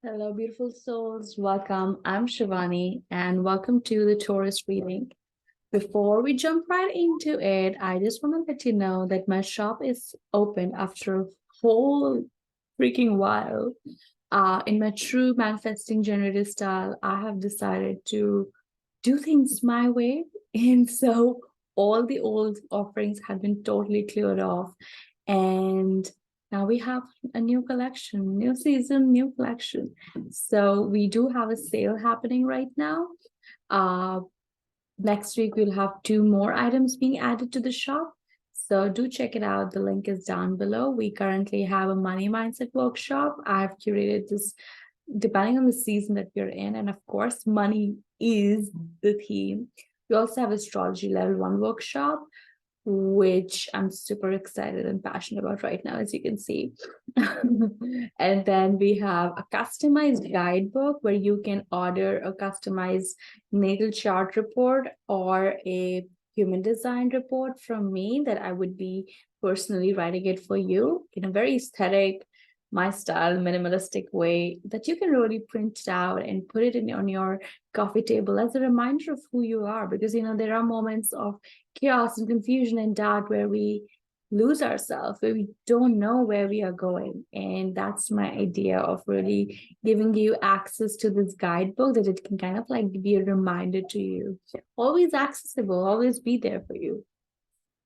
Hello, beautiful souls. Welcome. I'm Shivani, and welcome to the Taurus reading. Before we jump right into it, I just want to let you know that my shop is open after a whole freaking while. In my true manifesting generative style, I have decided to do things my way. And so all the old offerings have been totally cleared off. And now we have a new collection, new season, new collection. So we do have a sale happening right now. Uh, Next week, we'll have two more items being added to the shop. So do check it out. The link is down below. We currently have a money mindset workshop. I've curated this depending on the season that we're in. And of course, money is the theme. We also have astrology level 1 workshop, which I'm super excited and passionate about right now, as you can see. And then we have a customized guidebook where you can order a customized natal chart report or a human design report from me that I would be personally writing it for you in a very aesthetic, my style, minimalistic way that you can really print it out and put it in on your coffee table as a reminder of who you are. Because, there are moments of chaos and confusion and doubt where we lose ourselves, where we don't know where we are going. And that's my idea of really giving you access to this guidebook that it can kind of like be a reminder to you. Always accessible, always be there for you.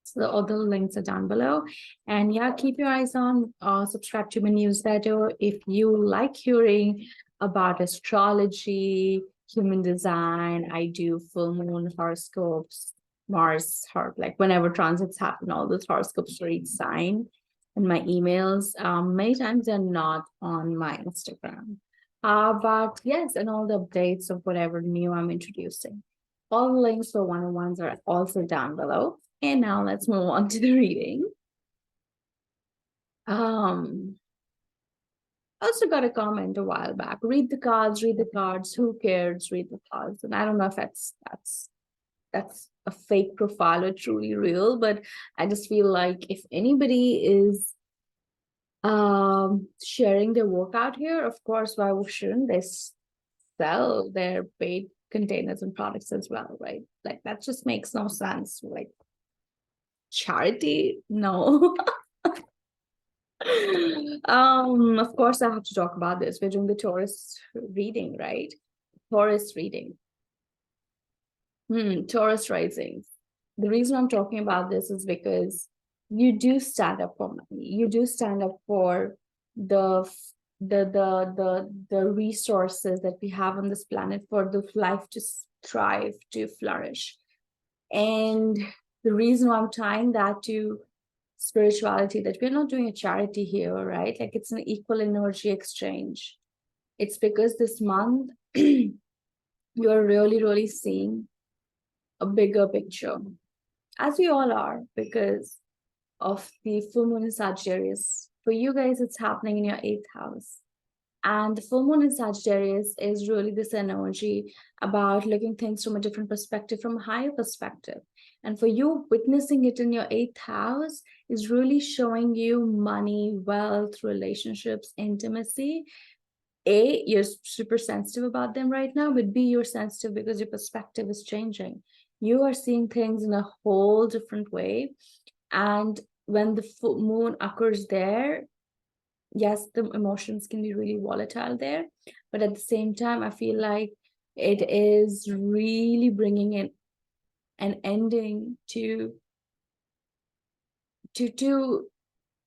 So all the links are down below. And yeah, keep your eyes on, subscribe to my newsletter. If you like hearing about astrology, human design, I do full moon horoscopes, Mars, like whenever transits happen, all those horoscopes for each sign and my emails. Many times they're not on my Instagram. But yes, and all the updates of whatever new I'm introducing. All the links for one-on-ones are also down below. And now let's move on to the reading. I also got a comment a while back. Read the cards, who cares? Read the cards. And I don't know if that's a fake profile or truly real, but I just feel like if anybody is sharing their work out here, of course, why shouldn't they sell their paid containers and products as well, right? Like that just makes no sense. Like charity, no. Of course I have to talk about this. We're doing the Taurus reading, right? Taurus reading. Taurus rising. The reason I'm talking about this is because you do stand up for money. You do stand up for the the resources that we have on this planet for the life to thrive, to flourish. And the reason why I'm tying that to spirituality, that we're not doing a charity here, right? Like it's an equal energy exchange. It's because this month you're really, really seeing a bigger picture, as we all are, because of the full moon in Sagittarius. For you guys, it's happening in your 8th house. And the full moon in Sagittarius is really this energy about looking things from a different perspective, from a higher perspective. And for you, witnessing it in your 8th house is really showing you money, wealth, relationships, intimacy. A, you're super sensitive about them right now, but B, you're sensitive because your perspective is changing. You are seeing things in a whole different way. And when the full moon occurs there, yes, the emotions can be really volatile there, but at the same time, I feel like it is really bringing in an ending to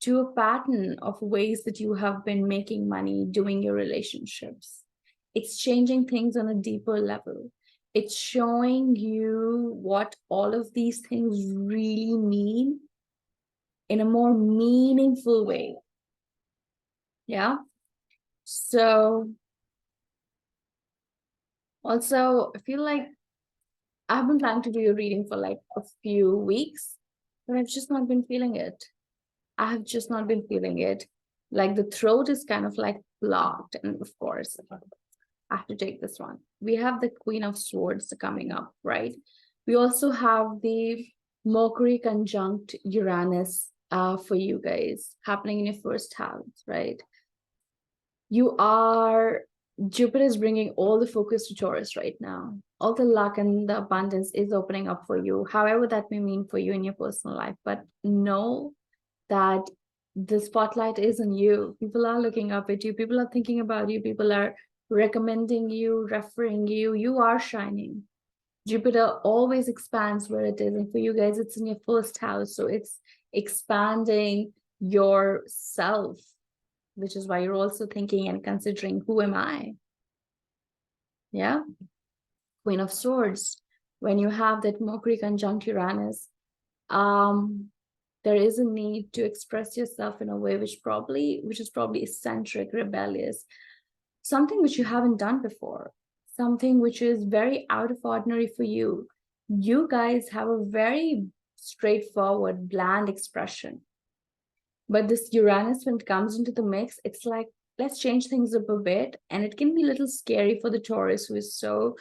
a pattern of ways that you have been making money doing your relationships. It's changing things on a deeper level. It's showing you what all of these things really mean in a more meaningful way. Yeah. So also, I feel like I've been planning to do a reading for like a few weeks, but I've just not been feeling it. I have just not been feeling it. Like the throat is kind of like blocked. And of course, I have to take this one. We have the Queen of Swords coming up, right? We also have the Mercury conjunct Uranus for you guys happening in your first house, right? You are Jupiter is bringing all the focus to Taurus right now. All the luck and the abundance is opening up for you, however that may mean for you in your personal life. But know that the spotlight is on you. People are looking up at you. People are thinking about you. People are recommending you, referring you. You are shining. Jupiter always expands where it is. And for you guys, it's in your first house. So it's expanding yourself, which is why you're also thinking and considering, who am I? Yeah. Queen of Swords. When you have that Mercury conjunct Uranus, there is a need to express yourself in a way which is probably eccentric, rebellious, something which you haven't done before, something which is very out of ordinary for you. You guys have a very straightforward, bland expression. But this Uranus, when it comes into the mix, it's like, let's change things up a bit. And it can be a little scary for the Taurus, who is so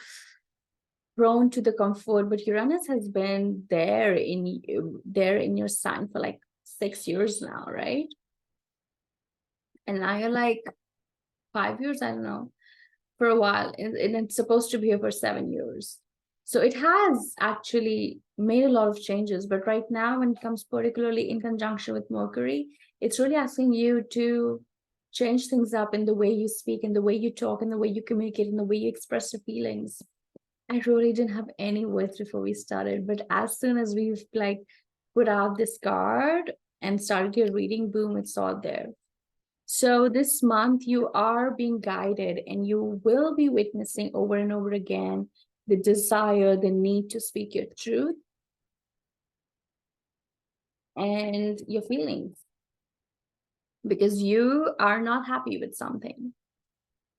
prone to the comfort. But Uranus has been there in your sign for like 6 years now, right? And now you're like 5 years, I don't know, for a while. And it's supposed to be here for 7 years. So it has actually made a lot of changes. But right now, when it comes particularly in conjunction with Mercury, it's really asking you to change things up in the way you speak, in the way you talk, in the way you communicate, in the way you express your feelings. I really didn't have any words before we started, but as soon as we've like put out this card and started your reading, boom, it's all there. So this month you are being guided, and you will be witnessing over and over again the desire, the need to speak your truth and your feelings, because you are not happy with something.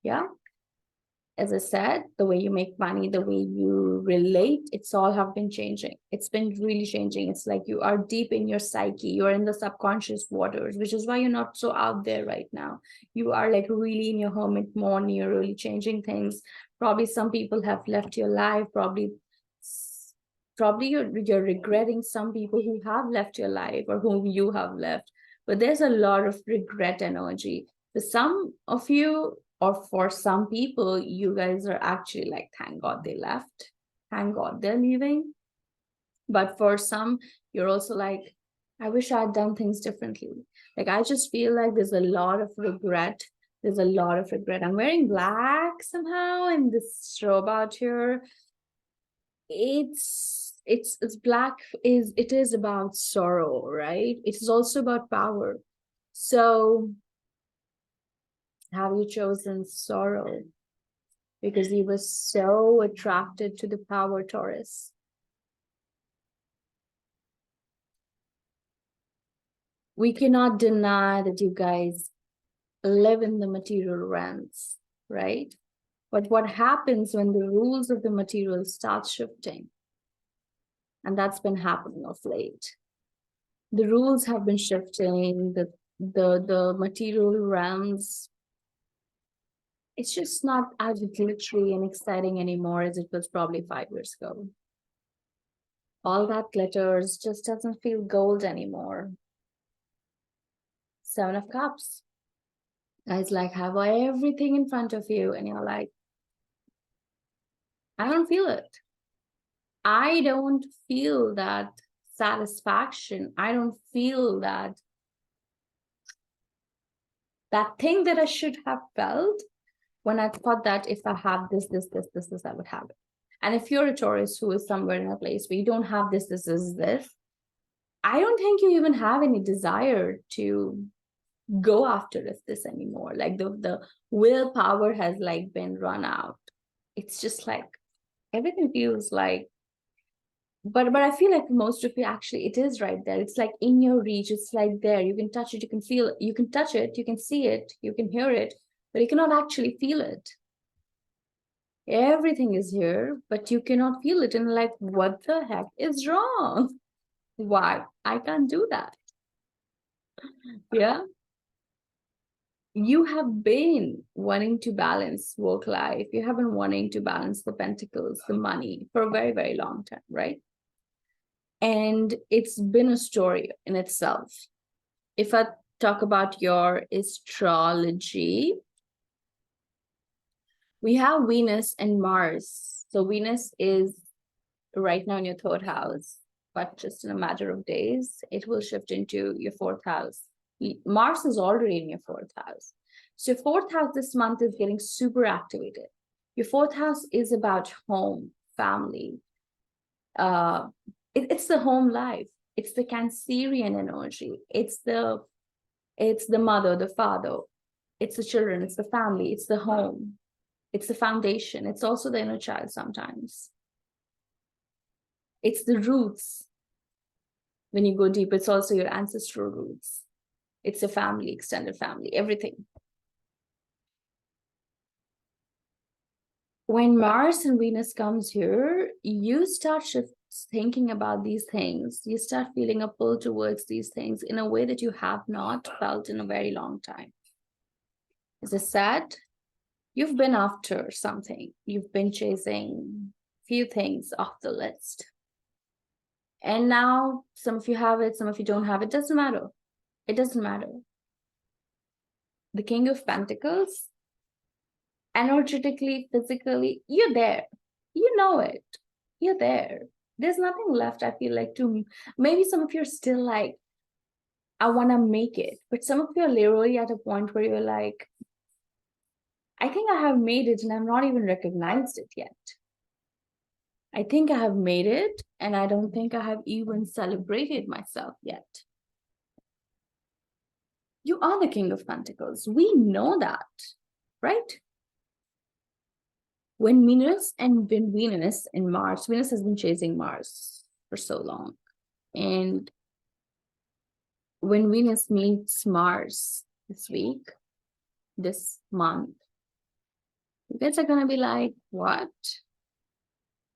Yeah. As I said, the way you make money, the way you relate, it's all have been changing. It's been really changing. It's like you are deep in your psyche. You're in the subconscious waters, which is why you're not so out there right now. You are like really in your hermit mode, and you're really changing things. Probably some people have left your life. Probably you're regretting some people who have left your life or whom you have left. But there's a lot of regret energy. For some of you, or for some people, you guys are actually like, thank God they left. Thank God they're leaving. But for some, you're also like, I wish I had done things differently. Like, I just feel like there's a lot of regret. There's a lot of regret. I'm wearing black somehow in this robe out here. It's black, it is about sorrow, right? It is also about power. So have you chosen sorrow because you were so attracted to the power, Taurus? We cannot deny that you guys live in the material realms, right? But what happens when the rules of the material start shifting? And that's been happening of late. The rules have been shifting, the material realms, it's just not as glittery and exciting anymore as it was probably 5 years ago. All that glitters just doesn't feel gold anymore. 7 of Cups. Guys like have everything in front of you, and you're like, I don't feel it. I don't feel that satisfaction. I don't feel that thing that I should have felt when I thought that if I have this, I would have it. And if you're a Taurus who is somewhere in a place where you don't have this, I don't think you even have any desire to go after this anymore. Like the willpower has like been run out. It's just like everything feels like, but I feel like most of you actually, it is right there. It's like in your reach. It's like there. You can touch it. You can feel it. You can touch it. You can see it. You can hear it, but you cannot actually feel it. Everything is here, but you cannot feel it. And like, what the heck is wrong? Why? I can't do that. Yeah. You have been wanting to balance work life. You have been wanting to balance the pentacles, the money for a very, very long time, right? And it's been a story in itself. If I talk about your astrology, We have Venus and Mars. So Venus is right now in your third house, but just in a matter of days, it will shift into your fourth house. Mars is already in your fourth house. So your fourth house this month is getting super activated. Your fourth house is about home, family. Uh, it's the home life. It's the Cancerian energy. It's the mother, the father. It's the children. It's the family. It's the home. It's the foundation. It's also the inner child sometimes. It's the roots. When you go deep, it's also your ancestral roots. It's a family, extended family, everything. When Mars and Venus comes here, you start thinking about these things. You start feeling a pull towards these things in a way that you have not felt in a very long time. Is it sad? You've been after something. You've been chasing few things off the list. And now some of you have it, some of you don't have it. Doesn't matter. It doesn't matter. The King of Pentacles, energetically, physically, you're there. You know it. You're there. There's nothing left, I feel like, to maybe some of you are still like, I want to make it. But some of you are literally at a point where you're like, I think I have made it and I'm not even recognized it yet. I think I have made it and I don't think I have even celebrated myself yet. You are the King of Pentacles. We know that, right? When Venus and Mars, Venus has been chasing Mars for so long. And when Venus meets Mars this month, you guys are going to be like, what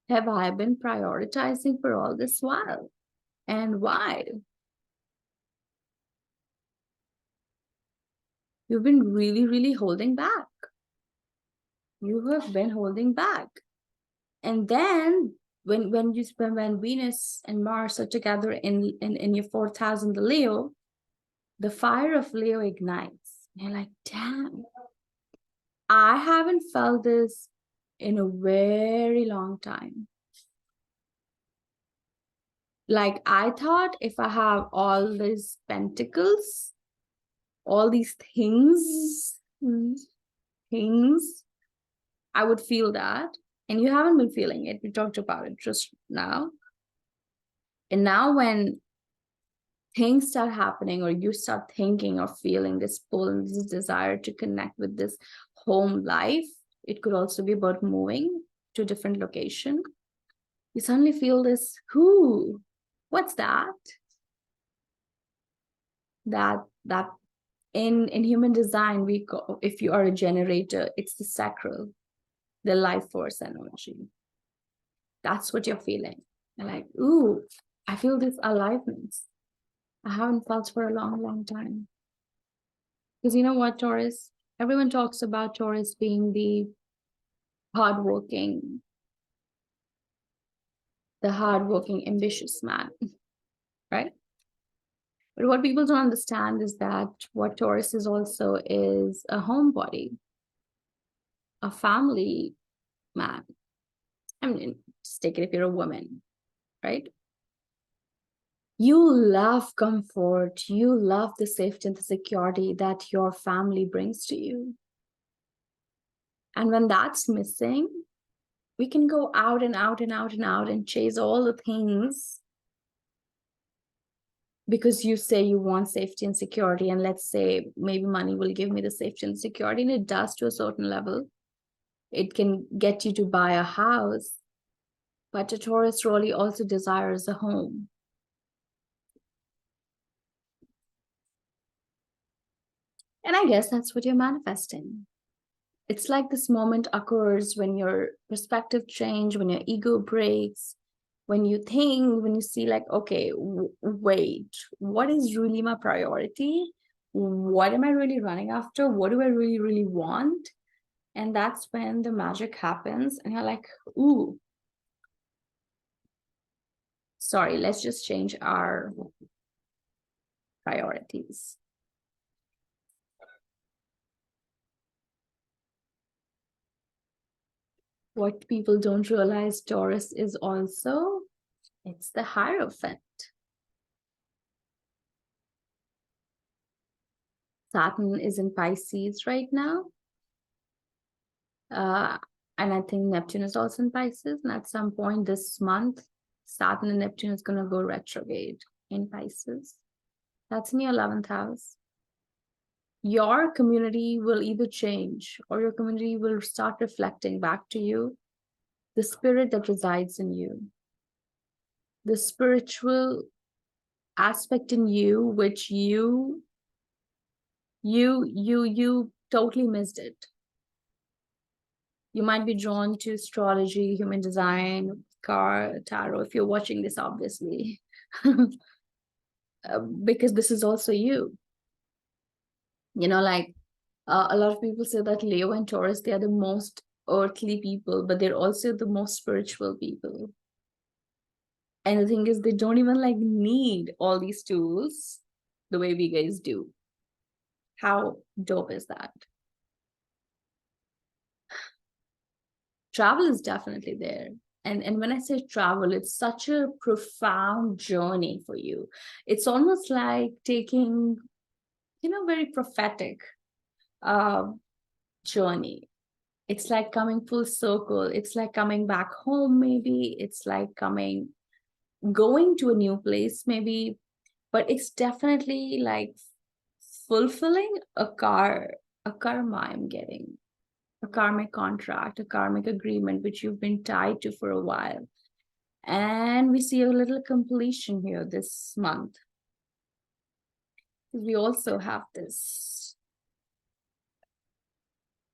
have I been prioritizing for all this while? And why? You've been really, really holding back. You have been holding back. And then when Venus and Mars are together in your fourth house in the Leo, the fire of Leo ignites. And you're like, damn, I haven't felt this in a very long time. Like, I thought if I have all these pentacles, all these things, I would feel that. And you haven't been feeling it. We talked about it just now. And now when things start happening, or you start thinking or feeling this pull and this desire to connect with this home life, it could also be about moving to a different location. You suddenly feel this, what's that? That in human design, we go, if you are a generator, it's the sacral, the life force energy. That's what you're feeling. You're like, ooh, I feel this aliveness. I haven't felt for a long, long time. Because you know what, Taurus? Everyone talks about Taurus being the hardworking, ambitious man, right? But what people don't understand is that what Taurus is also is a homebody, a family man. I mean, just take it if you're a woman, right? You love comfort. You love the safety and the security that your family brings to you. And when that's missing, we can go out and out and out and out and chase all the things because you say you want safety and security. And let's say maybe money will give me the safety and security, and it does to a certain level. It can get you to buy a house, but a Taurus really also desires a home. And I guess that's what you're manifesting. It's like this moment occurs when your perspective change, when your ego breaks, when you think, when you see like, okay, wait, what is really my priority? What am I really running after? What do I really, really want? And that's when the magic happens. And you're like, ooh, sorry, let's just change our priorities. What people don't realize, Taurus is also, it's the Hierophant. Saturn is in Pisces right now. Uh, and I think Neptune is also in Pisces. And at some point this month, Saturn and Neptune is going to go retrograde in Pisces. That's in your 11th house. Your community will either change or your community will start reflecting back to you the spirit that resides in you, the spiritual aspect in you, which you totally missed it. You might be drawn to astrology, human design, tarot, if you're watching this, obviously, because this is also you. You know, like a lot of people say that Leo and Taurus, they are the most earthly people, but they're also the most spiritual people. And the thing is, they don't even like need all these tools the way we guys do. How dope is that? Travel is definitely there. And when I say travel, it's such a profound journey for you. It's almost like taking, very prophetic uh, journey. It's like coming full circle. It's like coming back home, maybe. It's like going to a new place, maybe. But it's definitely like fulfilling a karma I'm getting, a karmic contract, a karmic agreement, which you've been tied to for a while. And we see a little completion here this month. We also have this.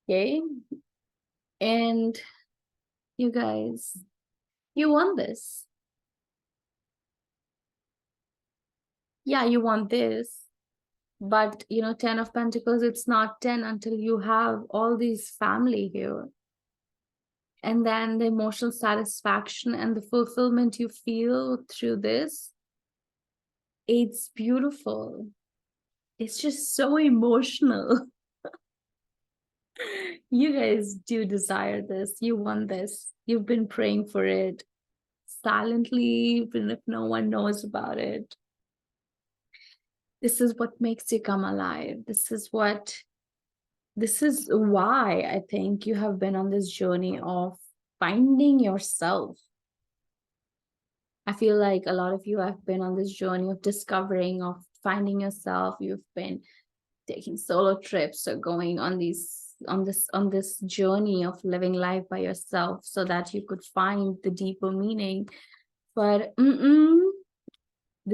Okay. And you guys, you want this. Yeah, you want this. But, 10 of Pentacles, it's not 10 until you have all these family here. And then the emotional satisfaction and the fulfillment you feel through this, it's beautiful. It's just so emotional. You guys do desire this. You want this. You've been praying for it silently, even if no one knows about it. This is what makes you come alive. This is why I think you have been on this journey of finding yourself. I feel like a lot of you have been on this journey of discovering, of finding yourself. You've been taking solo trips or going on this journey of living life by yourself so that you could find the deeper meaning. But the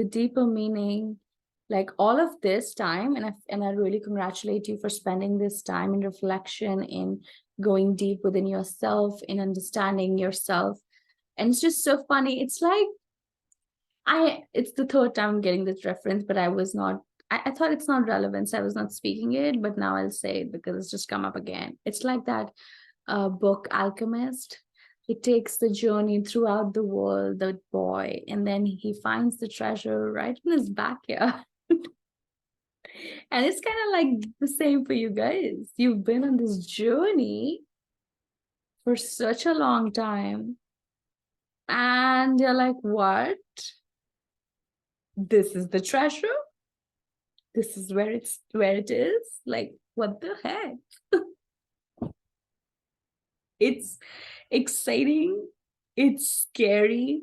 deeper meaning, like all of this time, and I really congratulate you for spending this time in reflection, in going deep within yourself, in understanding yourself. And it's just so funny. It's like it's the third time I'm getting this reference, but I thought it's not relevant, so I was not speaking it, but now I'll say it because it's just come up again. It's like that book, Alchemist. It takes the journey throughout the world, the boy, and then he finds the treasure right in his backyard. And it's kind of like the same for you guys. You've been on this journey for such a long time, and you're like, what? This is the treasure? This is where it is? Like, what the heck? It's exciting. It's scary.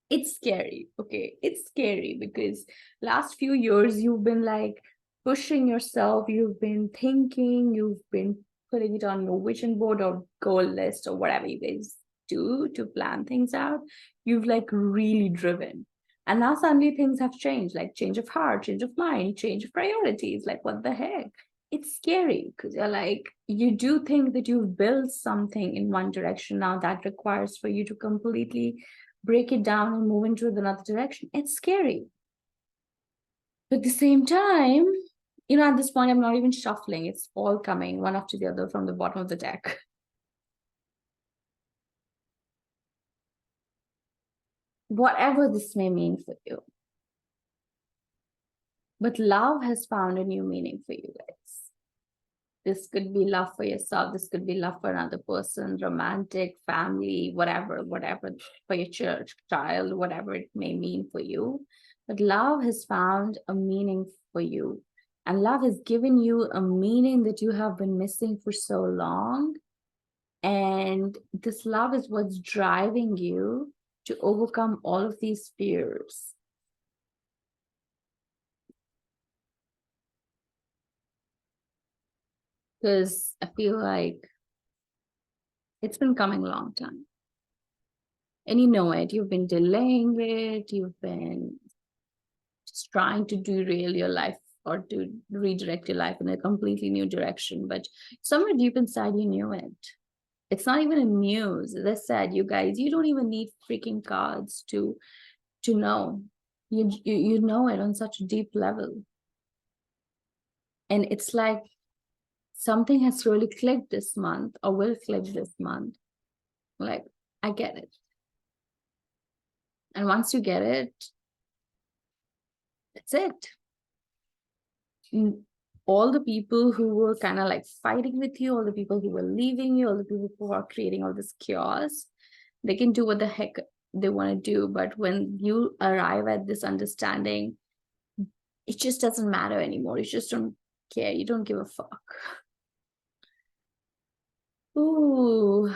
It's scary. Okay. It's scary because last few years you've been like pushing yourself. You've been thinking, you've been putting it on your vision board or goal list or whatever you guys do to plan things out. You've like really driven. And now suddenly things have changed, like change of heart, change of mind, change of priorities. Like, what the heck? It's scary because you're like, you do think that you've built something in one direction. Now that requires for you to completely break it down and move into another direction. It's scary. But at the same time, at this point, I'm not even shuffling. It's all coming one after the other from the bottom of the deck. Whatever this may mean for you. But love has found a new meaning for you guys. This could be love for yourself. This could be love for another person, romantic, family, whatever, for your church, child, whatever it may mean for you. But love has found a meaning for you. And love has given you a meaning that you have been missing for so long. And this love is what's driving you to overcome all of these fears. Because I feel like it's been coming a long time. And you know it. You've been delaying it. You've been just trying to derail your life or to redirect your life in a completely new direction. But somewhere deep inside, you knew it. It's not even in news. As I said, you guys, you don't even need freaking cards to know. You know it on such a deep level. And it's like something has really clicked this month or will click this month. Like, I get it. And once you get it, that's it. All the people who were kind of like fighting with you, all the people who were leaving you, all the people who are creating all this chaos, they can do what the heck they want to do. But when you arrive at this understanding, it just doesn't matter anymore. You just don't care. You don't give a fuck. Ooh,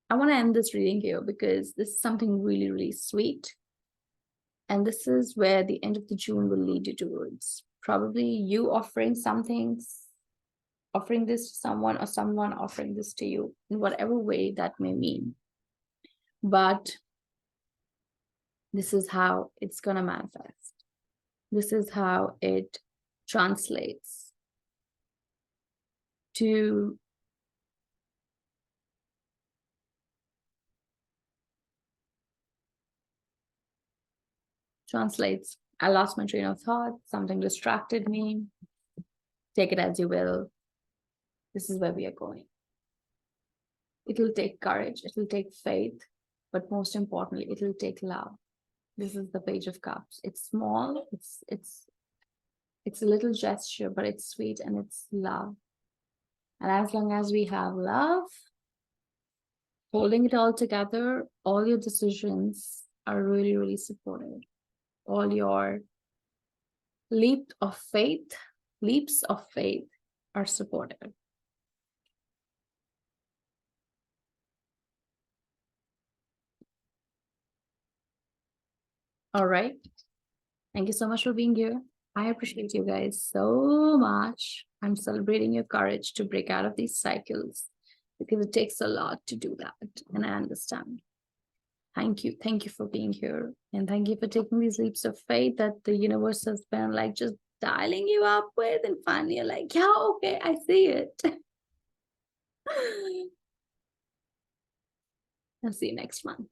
I want to end this reading here because this is something really, really sweet. And this is where the end of the June will lead you towards. Probably you offering something, offering this to someone, or someone offering this to you in whatever way that may mean. But this is how it's going to manifest. This is how it translates to I lost my train of thought, something distracted me. Take it as you will. This is where we are going. It'll take courage, it'll take faith, but most importantly, it'll take love. This is the Page of Cups. It's small, it's a little gesture, but it's sweet and it's love. And as long as we have love, holding it all together, all your decisions are really, really supported. All your leaps of faith are supported. All right. Thank you so much for being here. I appreciate you guys so much. I'm celebrating your courage to break out of these cycles because it takes a lot to do that. And I understand. Thank you. Thank you for being here. And thank you for taking these leaps of faith that the universe has been like just dialing you up with. And finally, you're like, yeah, okay, I see it. I'll see you next month.